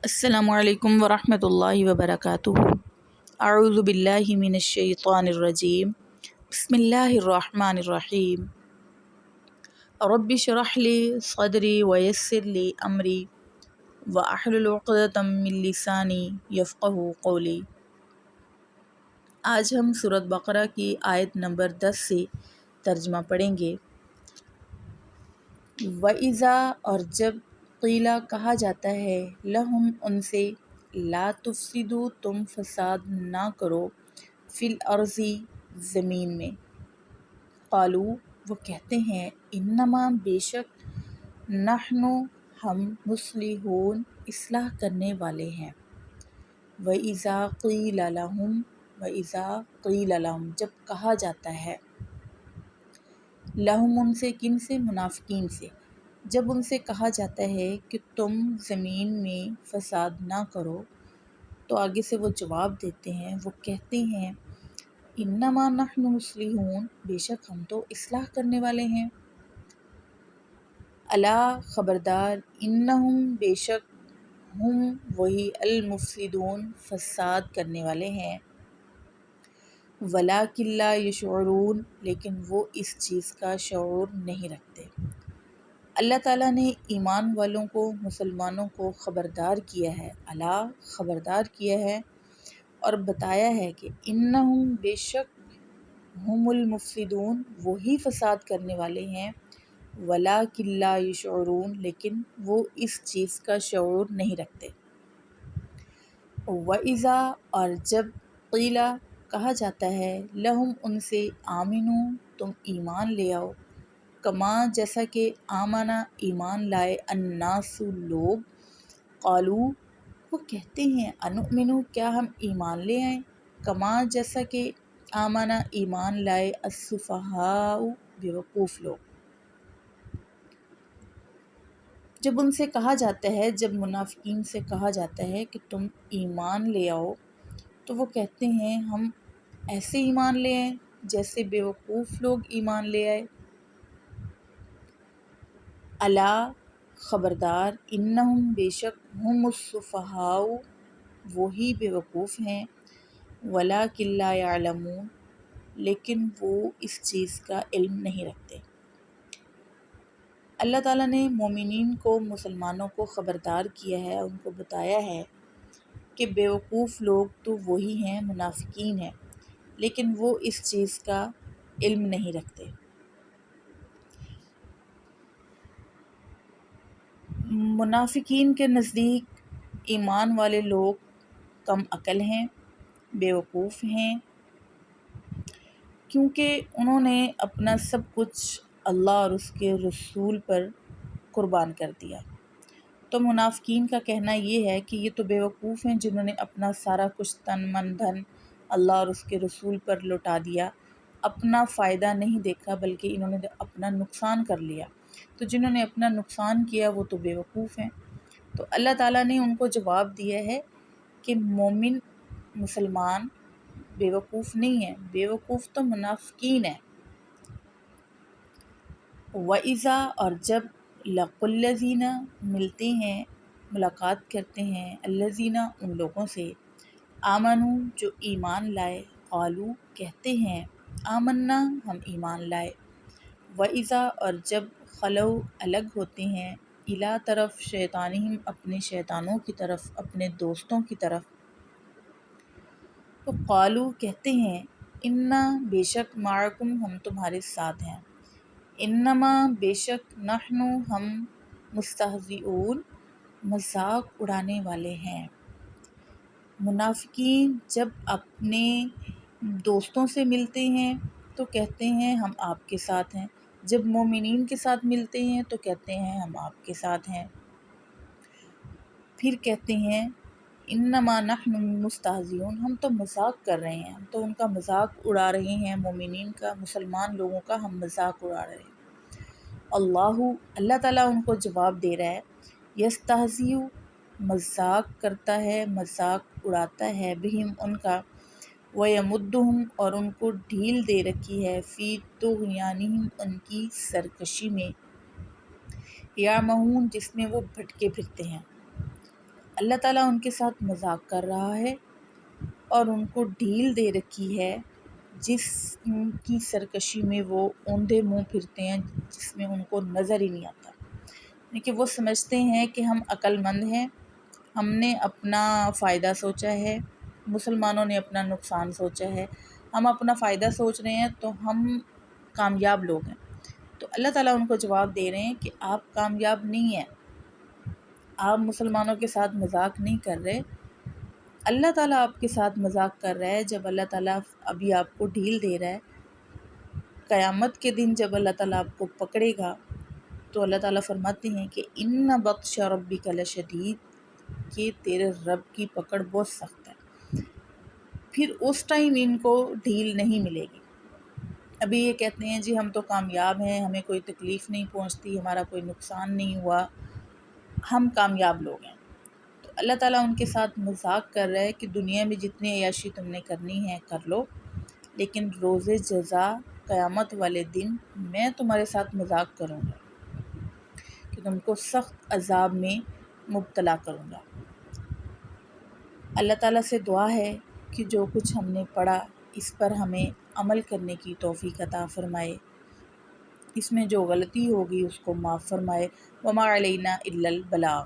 السلام علیکم ورحمۃ اللہ وبرکاتہ۔ اعوذ باللہ من الشیطان الرجیم، بسم اللہ الرحمن الرحیم۔ رب اشرح لی صدری ویسر لی امری واحلل عقدۃ من لسانی یفقہوا قولی۔ آج ہم سورۃ بقرہ کی آیت نمبر 10 سے ترجمہ پڑھیں گے۔ وَإِذَا، اور جب، قیل کہا جاتا ہے، لہم ان سے، لا تفسدوا تم فساد نہ کرو، فی الارض زمین میں، قالوا وہ کہتے ہیں، انما بے شک، نحن ہم، مصلحون اصلاح کرنے والے ہیں۔ وَإِذَا قِیلَ لَهُمْ، وَإِذَا قِیلَ لَهُمْ جب کہا جاتا ہے، لہم ان سے، کن سے؟ منافقین سے۔ جب ان سے کہا جاتا ہے کہ تم زمین میں فساد نہ کرو، تو آگے سے وہ جواب دیتے ہیں، وہ کہتے ہیں، انما نحن مصلحون بے شک ہم تو اصلاح کرنے والے ہیں۔ الا خبردار، انہم بے شک، ہم وہی، المفسدون فساد کرنے والے ہیں، ولکن لا یشعرون لیکن وہ اس چیز کا شعور نہیں رکھتے۔ اللہ تعالیٰ نے ایمان والوں کو، مسلمانوں کو خبردار کیا ہے، الا خبردار کیا ہے اور بتایا ہے کہ انہم بے شک، ہم المفسدون وہی فساد کرنے والے ہیں، ولکن لا یشعرون لیکن وہ اس چیز کا شعور نہیں رکھتے۔ وَإِذَا، اور جب، قیل کہا جاتا ہے، لہم ان سے، آمنو تم ایمان لے آؤ، کما جیسا کہ، آمنا ایمان لائے، الناس لوگ، قالوا وہ کہتے ہیں، انؤمن کیا ہم ایمان لے آئیں، کما جیسا کہ، آمنا ایمان لائے، السفہاء بیوقوف لوگ۔ جب ان سے کہا جاتا ہے، جب منافقین سے کہا جاتا ہے کہ تم ایمان لے آؤ، تو وہ کہتے ہیں ہم ایسے ایمان لے آئیں جیسے بیوقوف لوگ ایمان لے آئے۔ الا خبردار، انہم بے شک، ہم السفہاء وہی بیوقوف ہیں، ولکن لا یعلمون لیکن وہ اس چیز کا علم نہیں رکھتے۔ اللہ تعالیٰ نے مومنین کو، مسلمانوں کو خبردار کیا ہے، ان کو بتایا ہے کہ بیوقوف لوگ تو وہی ہیں، منافقین ہیں، لیکن وہ اس چیز کا علم نہیں رکھتے۔ منافقین کے نزدیک ایمان والے لوگ کم عقل ہیں، بیوقوف ہیں، کیونکہ انہوں نے اپنا سب کچھ اللہ اور اس کے رسول پر قربان کر دیا۔ تو منافقین کا کہنا یہ ہے کہ یہ تو بیوقوف ہیں جنہوں نے اپنا سارا کچھ تن من دھن اللہ اور اس کے رسول پر لٹا دیا، اپنا فائدہ نہیں دیکھا بلکہ انہوں نے اپنا نقصان کر لیا۔ تو جنہوں نے اپنا نقصان کیا وہ تو بیوقوف ہیں۔ تو اللہ تعالیٰ نے ان کو جواب دیا ہے کہ مومن، مسلمان بیوقوف نہیں ہیں، بیوقوف تو منافقین ہیں۔ وَإِذَا، اور جب، لَقُوا الَّذِينَ ملتے ہیں، ملاقات کرتے ہیں، الَّذِينَ ان لوگوں سے، آمنوا جو ایمان لائے، قالوا کہتے ہیں، آمنا ہم ایمان لائے، وَإِذَا اور جب، خلوا الگ ہوتے ہیں، اِلیٰ طرف، شیطانہم اپنے شیطانوں کی طرف، اپنے دوستوں کی طرف، تو قالوا کہتے ہیں، انا بے شک، معکم ہم تمہارے ساتھ ہیں، انما بے شک، نحن ہم، مستہزئون مذاق اڑانے والے ہیں۔ منافقین جب اپنے دوستوں سے ملتے ہیں تو کہتے ہیں ہم آپ کے ساتھ ہیں، جب مومنین کے ساتھ ملتے ہیں تو کہتے ہیں ہم آپ کے ساتھ ہیں، پھر کہتے ہیں انما نحن مستہزئون ہم تو مذاق کر رہے ہیں، ہم تو ان کا مذاق اڑا رہے ہیں، مومنین کا، مسلمان لوگوں کا ہم مذاق اڑا رہے ہیں۔ اللہ تعالیٰ ان کو جواب دے رہا ہے، یستہزئ مذاق کرتا ہے، مذاق اڑاتا ہے، بہم ان کا، ویمدہم اور ان کو ڈھیل دے رکھی ہے، فی طغیانہم ان کی سرکشی میں، یعمہون جس میں وہ بھٹکے پھرتے ہیں۔ اللہ تعالیٰ ان کے ساتھ مذاق کر رہا ہے اور ان کو ڈھیل دے رکھی ہے جس کی سرکشی میں وہ اوندھے منہ پھرتے ہیں، جس میں ان کو نظر ہی نہیں آتا، یعنی کہ وہ سمجھتے ہیں کہ ہم عقل مند ہیں، ہم نے اپنا فائدہ سوچا ہے، مسلمانوں نے اپنا نقصان سوچا ہے، ہم اپنا فائدہ سوچ رہے ہیں تو ہم کامیاب لوگ ہیں۔ تو اللہ تعالیٰ ان کو جواب دے رہے ہیں کہ آپ کامیاب نہیں ہیں، آپ مسلمانوں کے ساتھ مذاق نہیں کر رہے، اللہ تعالیٰ آپ کے ساتھ مذاق کر رہا ہے۔ جب اللہ تعالیٰ ابھی آپ کو ڈھیل دے رہا ہے، قیامت کے دن جب اللہ تعالیٰ آپ کو پکڑے گا تو اللہ تعالیٰ فرماتے ہیں کہ ان بطش ربک لشدید، کہ تیرے رب کی پکڑ بہت سخت ہے، پھر اس ٹائم ان کو ڈھیل نہیں ملے گی۔ ابھی یہ کہتے ہیں جی ہم تو کامیاب ہیں، ہمیں کوئی تکلیف نہیں پہنچتی، ہمارا کوئی نقصان نہیں ہوا، ہم کامیاب لوگ ہیں۔ تو اللہ تعالیٰ ان کے ساتھ مذاق کر رہا ہے کہ دنیا میں جتنی عیاشی تم نے کرنی ہے کر لو، لیکن روز جزا قیامت والے دن میں تمہارے ساتھ مذاق کروں گا کہ تم کو سخت عذاب میں مبتلا کروں گا۔ اللہ تعالیٰ سے دعا ہے کہ جو کچھ ہم نے پڑھا اس پر ہمیں عمل کرنے کی توفیق عطا فرمائے، اس میں جو غلطی ہوگی اس کو معاف فرمائے۔ وما علینا الا البلاغ۔